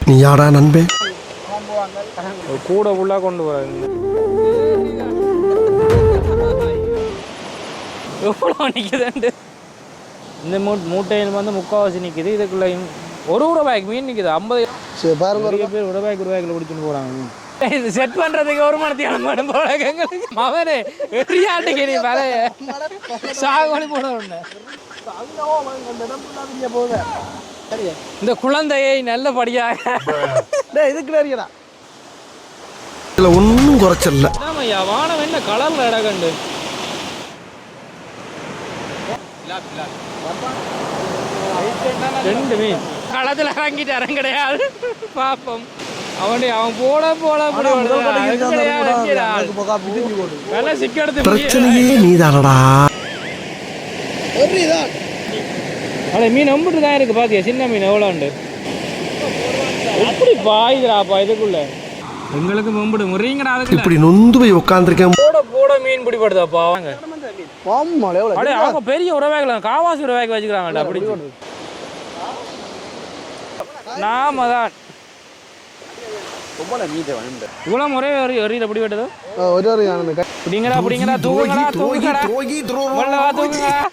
நீ யாரா நண்பே? கூட ஃபுல்லாக கொண்டு வராங்க. எவ்வளோ நிற்குதுண்டு இந்த மூட்டையில் வந்து முக்கால்வாசி நிற்குது. இதுக்குள்ள ஒரு ரூபாய்க்கு மீன் நிற்குது. 50 பாருங்க பேர் ரூபாய்க்கு பிடிச்சிட்டு போகிறாங்க. இது செட் பண்ணுறதுக்கு ஒரு மணத்தியானம் மேடம் போல எங்களுக்கு மவனே எரியாட்டுக்கு நீ வலைய சாகோலி போட உடனே இந்த குழந்தையை நல்லபடியாக இதுக்கு நிறையடா இதுல ஒன்றும் குறைச்சல. ஐயா வானம் என்ன கலர்ல இடகண்டு ரெண்டு மீன் களத்தில் இறங்கிட்டு கிடையாது பாப்போம். அவன் பிரச்சனையே நீதானடா. மீன் நம்பிட்டு தான் இருக்கு பாத்தியா சின்ன மீன் எவ்வளோ உண்டு எப்படி பாயுதுடாப்பா இதுக்குள்ள எங்களுக்கு மும்பிடு முறிங்கடா. இப்படி நொந்து போய் உட்காந்துருக்கேன். போட மீன் பிடிப்படுதாப்பா வாங்க. அவங்க பெரிய உறவாக காவாசி உறவாக வச்சுக்கிறாங்கடா அப்படி நாம தான் இவ்வளோ முறை எறியில பிடி வெட்டதோ பிடிங்கடா பிடிங்கடா தூங்குங்கடா தூங்குங்கடா.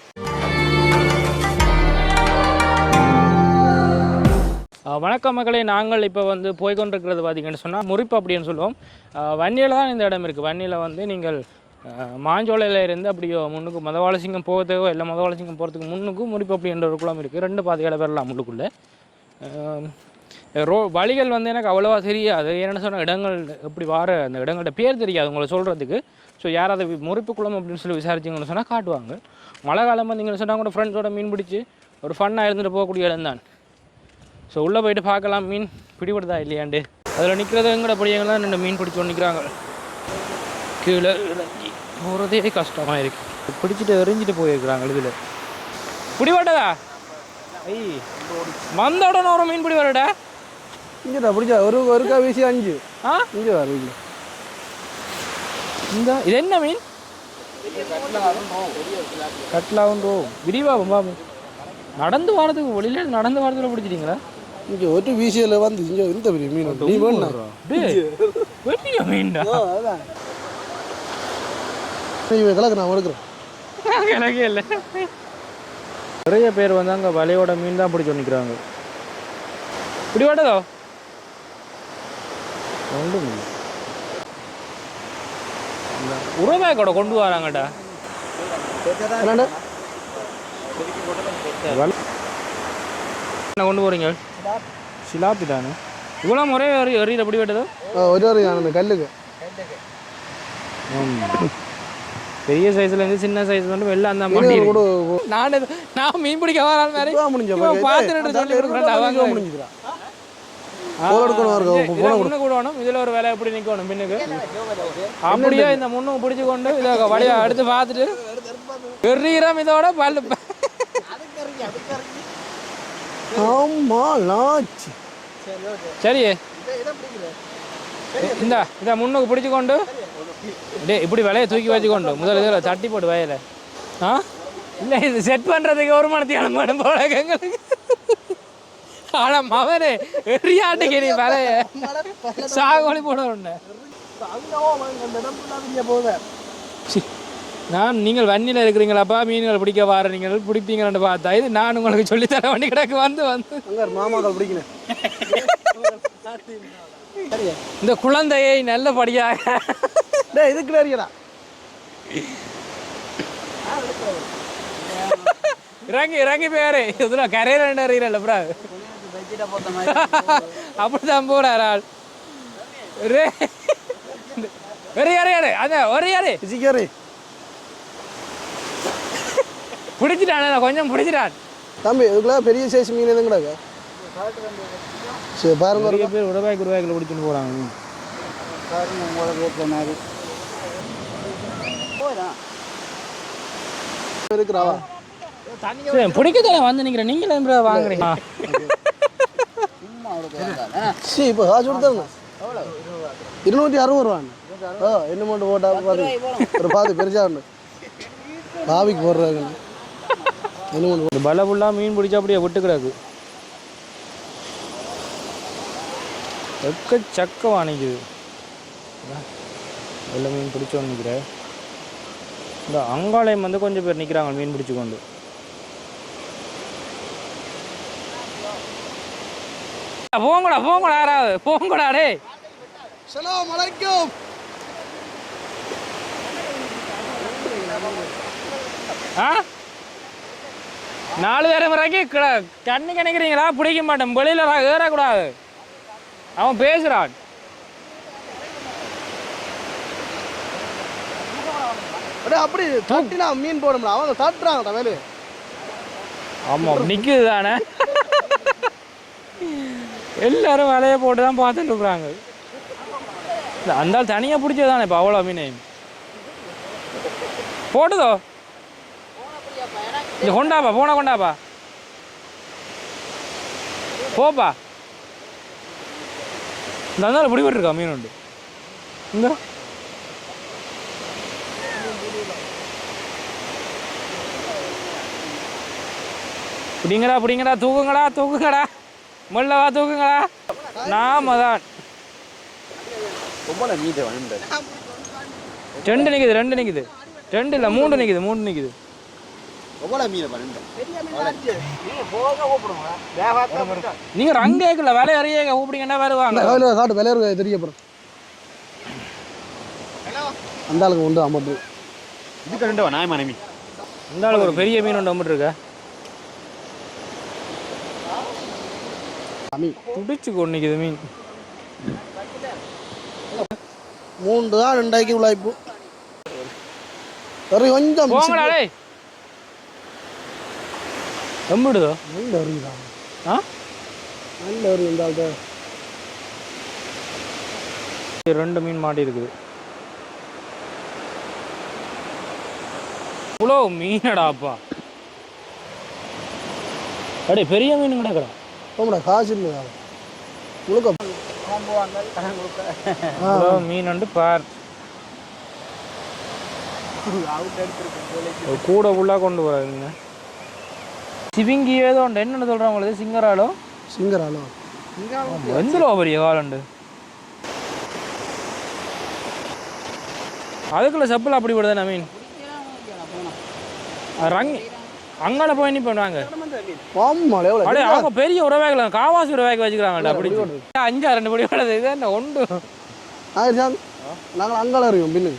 வணக்கம் மக்களே, நாங்கள் இப்போ வந்து போய்கொண்டிருக்கிறது பார்த்தீங்கன்னு சொன்னால் முறிப்பு அப்படின்னு சொல்லுவோம். வன்னியில் தான் இந்த இடம் இருக்குது. வன்னியில் வந்து நீங்கள் மாஞ்சோலையில் இருந்து அப்படியோ முன்னுக்கு மதவாளசிங்கம் போகிறதுக்கோ இல்லை மதவாளசிங்கம் போகிறதுக்கு முன்னுக்கும் முறிப்பு அப்படின்ற ஒரு குளம் இருக்குது. 2 பாதைகளை பெறலாம் முன்னுக்குள்ளே. வழிகள் வந்து எனக்கு அவ்வளோவா தெரியாது. என்னென்னு சொன்னால் இடங்கள் எப்படி அந்த இடங்கள்ட்ட பேர் தெரியாது உங்களை சொல்கிறதுக்கு. ஸோ யாராவது முறிப்பு குளம் அப்படின்னு சொல்லி விசாரிச்சிங்கன்னு சொன்னால் காட்டுவாங்க. மழை காலம் வந்தீங்கன்னு சொன்னால் கூட ஃப்ரெண்ட்ஸோட மீன் பிடிச்சி ஒரு ஃபன்னாக இருந்துட்டு போகக்கூடிய இடம் தான். ஸோ உள்ளே போய்ட்டு பார்க்கலாம் மீன் பிடிபடுதா இல்லையாண்டு. அதில் நிற்கிறது எங்கட படியங்கள்லாம் 2 மீன் பிடிச்சி நிற்கிறாங்க. கீழே இறங்கி போகிறதே கஷ்டமாக இருக்குது. பிடிச்சிட்டு எறிஞ்சிட்டு போயிருக்கிறாங்க. இதில் பிடிபட்டதா வந்தோடனே ஒரு மீன் பிடி வரடா இங்கடா பிடிச்சா ஒரு வீசி 5 இங்கே வர இந்த இது என்ன மீன்? கட்லாவும் ரோ விரிவாகும் பாபு. நடந்து வாரத்துக்கு வெளியில் நடந்து வாரத்தில் பிடிச்சிட்டிங்களா? இங்கே ஒரு வீசியில் வந்து இங்கே இந்த பெரிய மீன் நீ பெரிய மீன்டா கிழக்கு நான் எடுக்கிறேன். கிழக்கே இல்லை. நிறைய பேர் வந்து அங்கே வலையோட மீன் தான் பிடிச்சி நிற்கிறாங்க. இப்படி வாட்டதோ ஒன்று மீன் உறவாய் கூட கொண்டு வராங்கடா. என்ன கொண்டு போகிறீங்க? சிலாப்பி தானே. இவ்வளோ முறை எறியில பிடி வெட்டதோ ஒரு கல்லுக்கு பெரிய சைஸ்லேருந்து சின்ன சைஸ் வந்து வெளில அந்த மாட்டி நான் மீன் பிடிக்க வராது மாதிரி பார்த்துட்டு சொல்லி கொடுக்குறேன். கூடணும் இதில் ஒரு வேலை எப்படி நிற்கணும் பின்னுக்கு அப்படியே இந்த முன்னும் பிடிச்சி கொண்டு இதை வழியா அடுத்து பார்த்துட்டு எறிகிறோம் இதோட பல்லு. சரி இதை முன்னுக்கு பிடிச்சி கொண்டு இப்படி விலையை தூக்கி வச்சுக்கொண்டு முதல் இதில் தட்டி போட்டு வயலை. இல்லை இது செட் பண்ணுறதுக்கு ஒரு மணத்தியானம் மேடம் போல எங்களுக்கு. ஆனால் மவனே எரியாட்டுக்கு நீ விலைய சாகோலி போட உடனே நீங்கள் வன்னியில் இருக்கிறீங்களாப்பா மீன்கள் பிடிக்க வார நீங்கள் பிடிப்பீங்கன்னு பார்த்தா இது நான் உங்களுக்கு சொல்லித்தர வண்டி கிடக்கு வந்து மாமாக்கள் பிடிக்கணும். இந்த குழந்தையை நல்லபடியாக இதுக்கு நிறையடா இறங்கி பேரு இதுல கரையில அறியல ப்ரா அப்படிதான் போறாரு ஆள். பிடிச்சிட்டான் கொஞ்சம் பிடிச்சிட்டான் தம்பி. இதுக்குள்ள பெரிய சைஸ் மீன் எதுவும் கிடக்கு. பாருங்க நிறைய பேர் உடவாய்க்குள்ள பிடிச்சிட்டு போறாங்க. பிடிக்கதானே வந்து நிக்கிறேன். நீங்களே வாங்குறீங்க. இப்போ காசு கொடுத்தாங்க 260 ரூபா. என்ன மட்டும் போட்டா ஒரு பாதி பெருசா ஒன்று பாவிக்கு போடுறாங்க. பல ஃபுல்லாக மீன் பிடிச்சா அப்படியே விட்டு கிடக்கு. எக்கச்சக்க வாணிக்குது. வெள்ளை மீன் பிடிச்சோன்னு நிற்கிறேன். இந்த அங்காலயம் வந்து கொஞ்சம் பேர் நிற்கிறாங்க மீன் பிடிச்சி கொண்டு. போங்கடா போங்கடா, யாராவது போங்கடா டே. அஸ்ஸலாமு அலைக்கும். ஆ 4 பேரும் வரைக்கும் கண்ணு கணிக்கிறீங்களா? பிடிக்க மாட்டேன், வெளியில் ஏறக்கூடாது. அவன் பேசுகிறான். அப்படி தட்டினா மீன் போடும்ல, அவங்க தட்டுறாங்க வேலு. ஆமாம், நிற்குது தானே. எல்லாரும் வலையை போட்டு தான் பார்த்துட்டு இருக்கிறாங்க. அந்த ஆள் தனியாக பிடிச்சது தானே இப்போ அவ்வளோ மீன் போட்டுதோ. இங்கே கொண்டாப்பா, போன கொண்டாப்பா, போப்பா. இந்த அந்த பிடி போட்டுருக்கா மீன் உண்டு. இந்த பிடிங்கடா பிடிங்கடா, தூக்குங்கடா தூக்குங்கடா, முள்ளவா தூக்குங்கடா. நாம தான் 2 நிற்குது, 2 நிற்குது, 2 இல்லை 3 நிற்குது, 3 நிற்குது. நீங்க ரங்க கேட்கல, விலை அறிய கூப்பிடுங்கன்னா வருவாங்க. காட்டு விலை தெரிய போறோம். அந்த ஆளுக்கு உண்டு 50. இதுக்கு 2 நாய் மனைவி. இந்த ஆளுக்கு ஒரு பெரிய மீன் ஒன்று அம்பிட்டு இருக்க. துடிச்சு கொண்டிக்குது மீன். 3 தான் 2 உழைப்பு. கொஞ்சம் போங்கடா டேய். எம்பிடுதோ நல்ல வருதா? ஆ நல்ல வருது. இந்த ஆள்கிட்ட 2 மீன் மாட்டி இருக்குது. இவ்வளோ மீனடாப்பா. அடே பெரிய மீன் கிடக்குறா. போங்கடா, காசு இல்லை முழுக்க மீன் வந்து பார் கூட ஃபுல்லாக கொண்டு போகிறாங்க. சிவிங்கி ஏதோ உண்டு, என்னென்னு சொல்கிறாங்களே, சிங்கராலோ சிங்கராலோ எந்தலோ பெரிய காலண்டு. அதுக்குள்ள செப்பல் அப்படி போடுதானே மீன். ரங்கி அங்கால போய் என்ன பண்ணுவாங்க? அப்படியே அவங்க பெரிய உறவாக காவாசி உறவாக வச்சுக்கிறாங்க. அப்படி 5-6 படி வளருது. இது என்ன ஒன்று நாங்கள் அங்கால இருக்கோம். பின்னு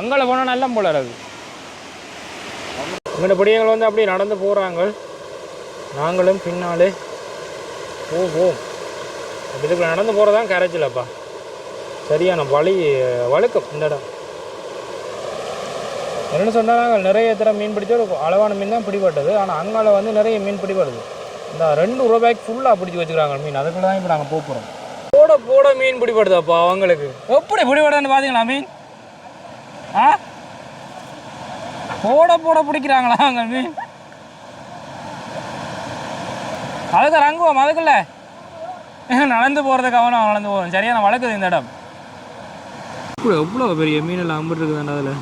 அங்கால போனால் நல்ல போல இருக்கு. எங்கள்ட படியங்கள் வந்து அப்படியே நடந்து போகிறாங்க. நாங்களும் பின்னாலே போவோம். இதுக்கு நடந்து போகிறதான் கரைச்சலப்பா. சரியான வழுக்கம் இந்த இடம். என்னென்னு சொன்னால் நாங்கள் நிறைய தடவை மீன் பிடிச்சோம். அளவான மீன் தான் பிடிபட்டது. ஆனால் அங்கால வந்து நிறைய மீன் பிடிபடுது. இந்த 2 ரூபாய்க்கு ஃபுல்லாக பிடிச்சி வச்சுக்கிறாங்க மீன். அதுக்குள்ள தான் இப்போ நாங்கள் போகிறோம். போட போட மீன் பிடிபடுதாப்பா அவங்களுக்கு. எப்படி பிடிபடுதுன்னு பார்த்தீங்களா மீன்? ஆ போட போட பிடிக்கிறாங்களா அவங்க மீன்? அதுக்கு ரங்குவோம். அதுக்குள்ள நடந்து போகிறதுக்கு அவனும் நடந்து போவோம். சரியான வளர்க்குது இந்த இடம். எவ்வளோ பெரிய மீனெல்லாம் அம்பிட்டு இருக்குதாண்டா அதில்.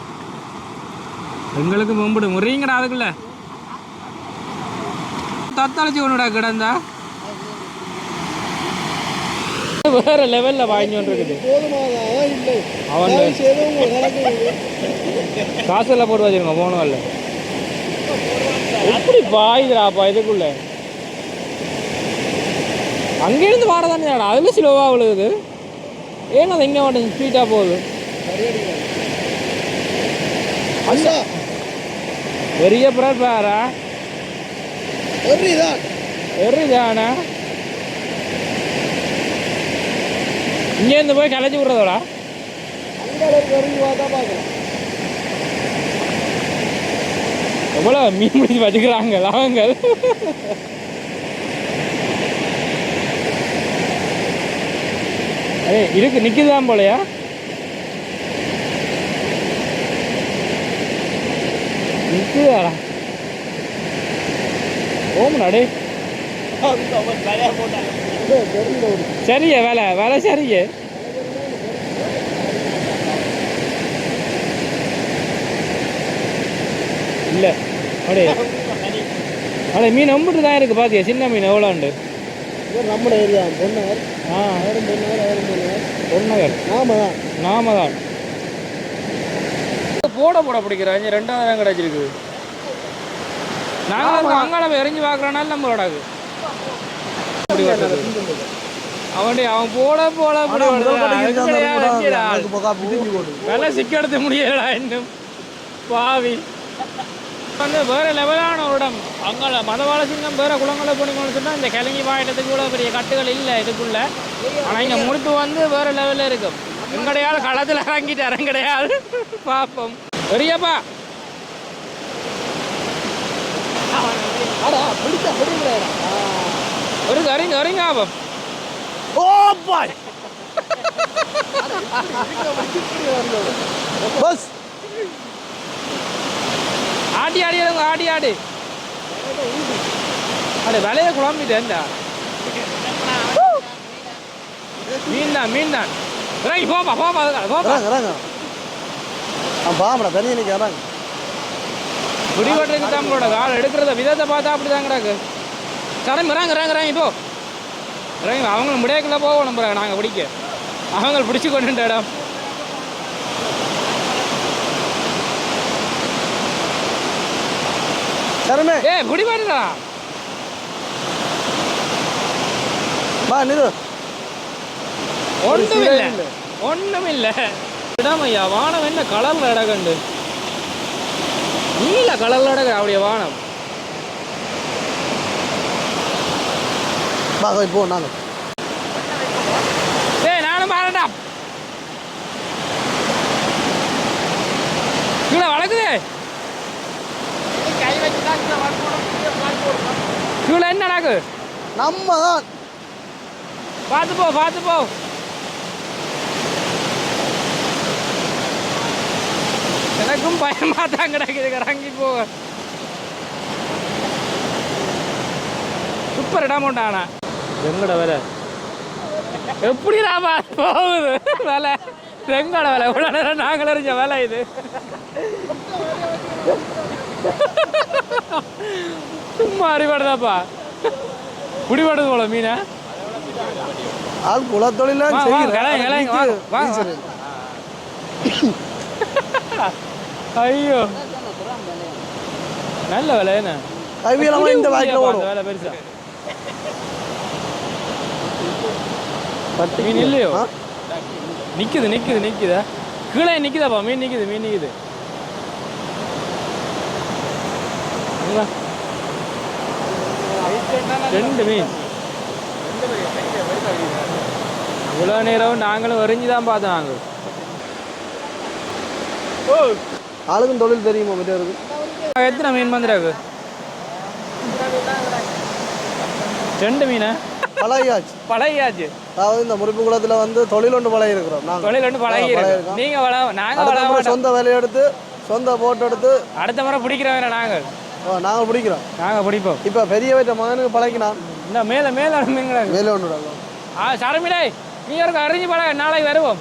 எங்களுக்கு மும்பிடு முறையுங்கடா. அதுக்குள்ள தத்தளிச்சு ஒன்றுடா கிடந்தா வேற லெவல்ல வாங்கிட்டு இருக்குது. அவன் காசெல்லாம் போட்டு வச்சிருங்க போனவல்ல. எப்படி பாயுதுடாப்பா இதுக்குள்ள. அங்கேருந்து வாடதானே அதுல ஸ்லோவா விழுகுது. ஏன்னா அது எங்கே மாட்டேன் ஸ்பீடா போகுது. பெரிய பிரபாரா எரிதானா இங்கேருந்து போய் கலைச்சி விட்றதோடா. எவ்வளோ மீன் பிடிச்சி வச்சுக்கிறாங்க அவங்க. இருக்கு நிற்குதான் போலையா. நிற்குதாடா ஓமனாடே. சரியே வேலை சரியே. இல்லை அப்படியே மீன் அம்பிட்டு தான் இருக்குது. பார்த்தியா சின்ன மீன் எவ்வளோ உண்டு. இது நம்ம ஏரியா பொன்னவர். அவரும் பொன்னவர். நாம தான் போட பிடிக்கிறாங்க. 2வது இடம் கிடச்சிருக்கு. நாங்கள் அங்காள எரிஞ்சு பார்க்குறனால நம்மளோட அவன் போட வேலை சிக்கெடுத்து முடியலடா இன்னும் பாவி. வந்து வேறு லெவலான ஒரு இடம். அங்கே மதவாள சிங்கம் வேறு குளங்களை போனீங்கன்னு சொன்னால் இந்த கிளங்கி வாயிட்டத்துக்கு கூட பெரிய கட்டுகள் இல்லை இதுக்குள்ள. ஆனால் இங்கே முறுப்பு வந்து வேறு லெவலில் இருக்கும். எங்கடையாவது களத்தில் இறங்கிட்டு இறங்கடையாது பார்ப்போம். பெரியப்பா ஒரு கறிங்க ஆபம். ஓ பாய் பஸ் ஆடி அடி அடே விலையை குழம்பிட்டேன். மீன் தான் இறங்கி போப்பா பாமடா தண்ணி இன்னைக்கு வராங்க. குடிவட்டுக்கு நம்மளோட கால் எடுக்கிறத விதத்தை பார்த்தா அப்படி தான் கிடக்கு. சரம் இறங்க இப்போ இறங்கி அவங்களும் முடியக்குள்ள போவோம். நம்ம நாங்கள் பிடிக்க அவங்க பிடிச்சி கொண்டு இடம். சரமே குடி பாட்டுடா வா நிறு. ஒன்றும் இல்லை இடம் ஐயா. வானம் என்ன கலரில் இடக்கண்டு நீல கலரில் இடக்க அப்படியே வானம். இப்போ நாங்கள் நானும் பாருடா கீழே வளர்க்குதே. கீழே என்ன நடக்கு நம்ம தான் பார்த்து போ. எனக்கும் பயமா தான் கிடக்குது. இறங்கி போ. சூப்பர் இடம் உண்டானா எங்கட வேலை எப்படிடா போகுது வேலை. எங்கட வேலை இவ்வளோ நேரம் நாங்கள் அறிஞ்ச வேலை இது. சும்மா அறிவாடுதாப்பா குடிபாடுது போல மீனை. ஆள் குளத்தொழில ஐயோ நல்ல வேலை என்ன கைவியலமா இந்த வாய்க்கில் ஓடும் வேலை பெருசா. மீன் இல்லையோ நிக்குது கீழே நிக்குதாப்பா. மீன் நிக்குது. 2 மீன். இவ்வளோ நேரம் நாங்களும் வரைஞ்சுதான் பார்த்தோம். நாங்கள் ஆளுக்கும் தொழில் தெரியுமா இருக்கு. எத்தனை மீன் வந்துடாக்கு? 2 மீனா பழகியாச்சு. அதாவது இந்த முறிப்பு குளத்தில் வந்து தொழில் ஒன்று பழகி இருக்கிறோம். நாங்கள் சொந்த வேலையை எடுத்து சொந்த போட்டு எடுத்து அடுத்த முறை பிடிக்கிறவங்க நாங்கள் பிடிக்கிறோம். நாங்கள் பிடிப்போம். இப்போ பெரிய வைத்த மகனுக்கு பழகினான். இந்த மேலே மேலே ஒன்று சரமிடை நீ ஒரு அறிஞ்சு பழக நாளைக்கு வருவோம்.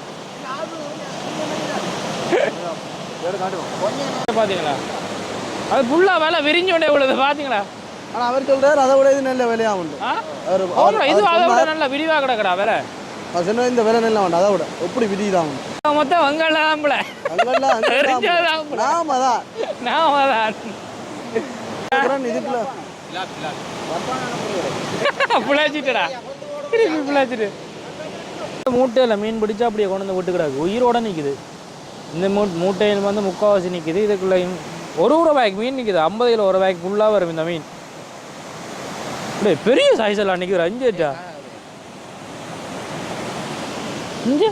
பார்த்தீங்களா அது ஃபுல்லாக வேலை விரிஞ்சு கொண்டே உள்ளது பார்த்தீங்களா. ஆனால் அவர் சொல்கிறார் அதை விட இது நல்ல விலையாக உண்டு. இது அதை விட நல்ல விரிவாக கிடக்குறா வேலை. சொன்ன இந்த விலை நல்ல வேண்டாம் அதை விட எப்படி விதிதான் மொத்தம் வங்கெல்லாம் இதுக்குள்ள மூட்டையில் மீன் பிடிச்சா அப்படியே கொண்டு வந்து விட்டுக்கிறாங்க. உயிரோட நிற்குது. இந்த மூட்டையில் வந்து முக்கால்வாசி நிற்குது. இதுக்குள்ள ஒரு ரூபாய்க்கு மீன் நிற்குது. 50 கிலோ ஒரு ரூபாய்க்கு ஃபுல்லாக வரும் இந்த மீன். அப்படியே பெரிய சைஸ் எல்லாம் நிற்கிற 5 8 இங்கே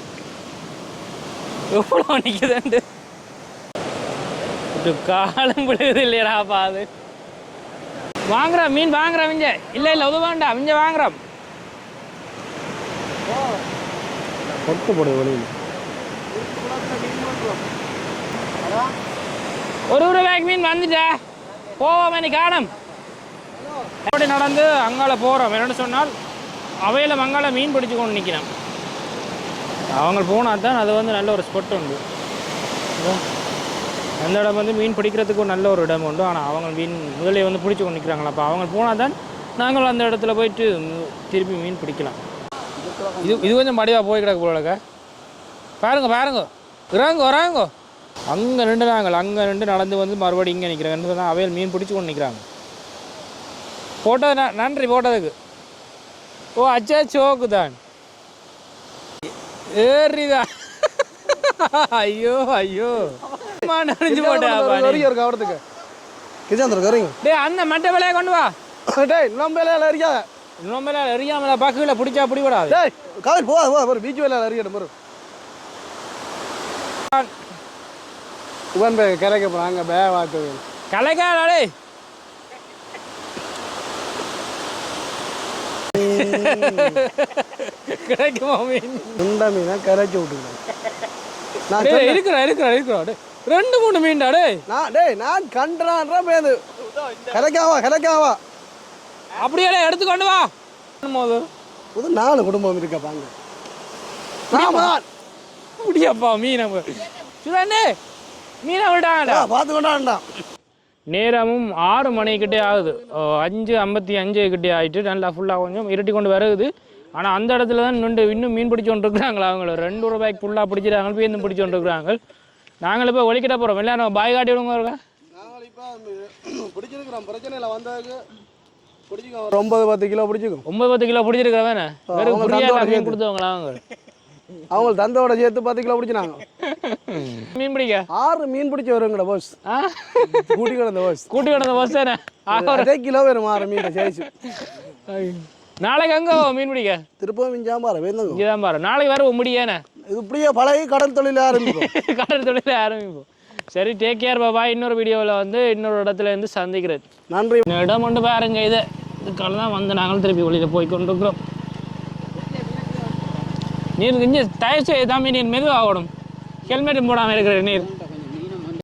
எவ்வளோ நிற்குதுண்டு காலம் விழுகுது இல்லையடா பாது. வாங்குறோம் மீன் வாங்குறோம். இங்கே இல்லை உதவாண்டா இங்கே வாங்குறோம். கொட்டு போடு வழியில் ஒரு ரூபாய்க்கு மீன் வந்துட்டா போவோம். நீ காணும் எப்படி நடந்து அங்கால போகிறோம். என்னென்னு சொன்னால் அவையில் அங்கால மீன் பிடிச்சி கொண்டு நிற்கிறோம். அவங்க போனால் தான் அது வந்து நல்ல ஒரு ஸ்பாட் உண்டு. அந்த இடம் வந்து மீன் பிடிக்கிறதுக்கு ஒரு நல்ல ஒரு இடம் உண்டு. ஆனால் அவங்க மீன் முதலே வந்து பிடிச்சி கொண்டு நிற்கிறாங்களா. அப்போ அவங்க போனால் தான் நாங்கள் அந்த இடத்துல போயிட்டு திருப்பி மீன் பிடிக்கலாம். இது கொஞ்சம் மடிவாக போய் கிடக்கு போலக்க. பாருங்க வராங்க அங்கே நின்று நடந்து வந்து மறுபடியும் இங்கே நிற்கிறாங்க. தான் அவையில் மீன் பிடிச்சி கொண்டு நிற்கிறாங்க. போட்டது நன்றி போட்டதுக்கு. ஓ அச்சா சோக்கு தான் ஏறிதா. ஐயோ நனைஞ்சு போட்டேன். டேய் அந்த மட்டை விலையை கொண்டு வா. டேய் இன்னும் வேலையில எரியாத. இன்னும் வேலை எரியாமல பக்குல பிடிச்சா பிடிபடாது. டேய் கால் போ பீச் வேலையில எரியணும் பாரு. இவன் பே கரைக்க போறாங்க பே வாத்து. கலைக்காடே. கிடைக்குமா மீன்? இந்த மீனை கரைச்சி விட்டுருக்கேன். நான் இருக்கிறேன் 2-3 மீன்டா டேய். நான் கண்டறான்ற பேது. கரைக்காவா. அப்படியே எடுத்துக்கொண்டு வா. புது 4 குடும்பம் இருக்கா பாங்க. முடியப்பா மீனை சுதானே மீனை விடாங்கடா. பார்த்து கொண்டாண்டா. நேரமும் 6 மணிக்கிட்டே ஆகுது. 5:55 கிட்டே ஆகிட்டு நல்லா ஃபுல்லாக கொஞ்சம் இருட்டி கொண்டு வருது. ஆனால் அந்த இடத்துல தான் இன்னும் மீன் பிடிச்சி கொண்டு இருக்கிறாங்களா. அவங்கள 2 ரூபாய்க்கு ஃபுல்லாக பிடிச்சிட்டாங்க. பேருந்து பிடிச்சி கொண்டு இருக்கிறாங்க. நாங்கள் இப்போ ஒழிக்கிட்ட போகிறோம். எல்லாரும் பாய் காட்டி விடுங்க இருக்கா. நாங்கள் இப்போ பிடிச்சிருக்கிறோம். பிரச்சனை இல்லை. வந்தாக்கு பிடிச்சிக்கோ. 9-10 கிலோ பிடிச்சிக்கும். 9-10 கிலோ பிடிச்சிருக்கிறவன் மீன் கொடுத்தவங்களா அவங்க தந்தோட சேர்த்து 10 கிலோ பிடிச்சினாங்க. மீன் பிடிக்க 6 மீன் பிடிச்சி வருங்கட போஸ். கூட்டி கிடந்த போஸ் தானே 1 கிலோ வரும் 6 மீன் சேர்த்து. நாளைக்கு அங்கே மீன் பிடிக்க திருப்பவும் இஞ்சாம்பாரு வேணுங்க. இதான் பாரு நாளைக்கு வேற முடியானே. இது இப்படியே பழகி கடல் தொழில ஆரம்பிப்போம். சரி டேக் கேர் பாய். இன்னொரு வீடியோவில் வந்து இன்னொரு இடத்துல இருந்து சந்திக்கிறேன். நன்றி. இடம் ஒன்று பாருங்க. இதுக்கால தான் வந்து நாங்களும் திருப்பி வெளியில் போய் கொண்டிருக்கிறோம். நீர் இங்கே தயவு செய்து தான் நீர் மெதுவாகணும். ஹெல்மெட்டும் போடாமல் இருக்கிற நீர்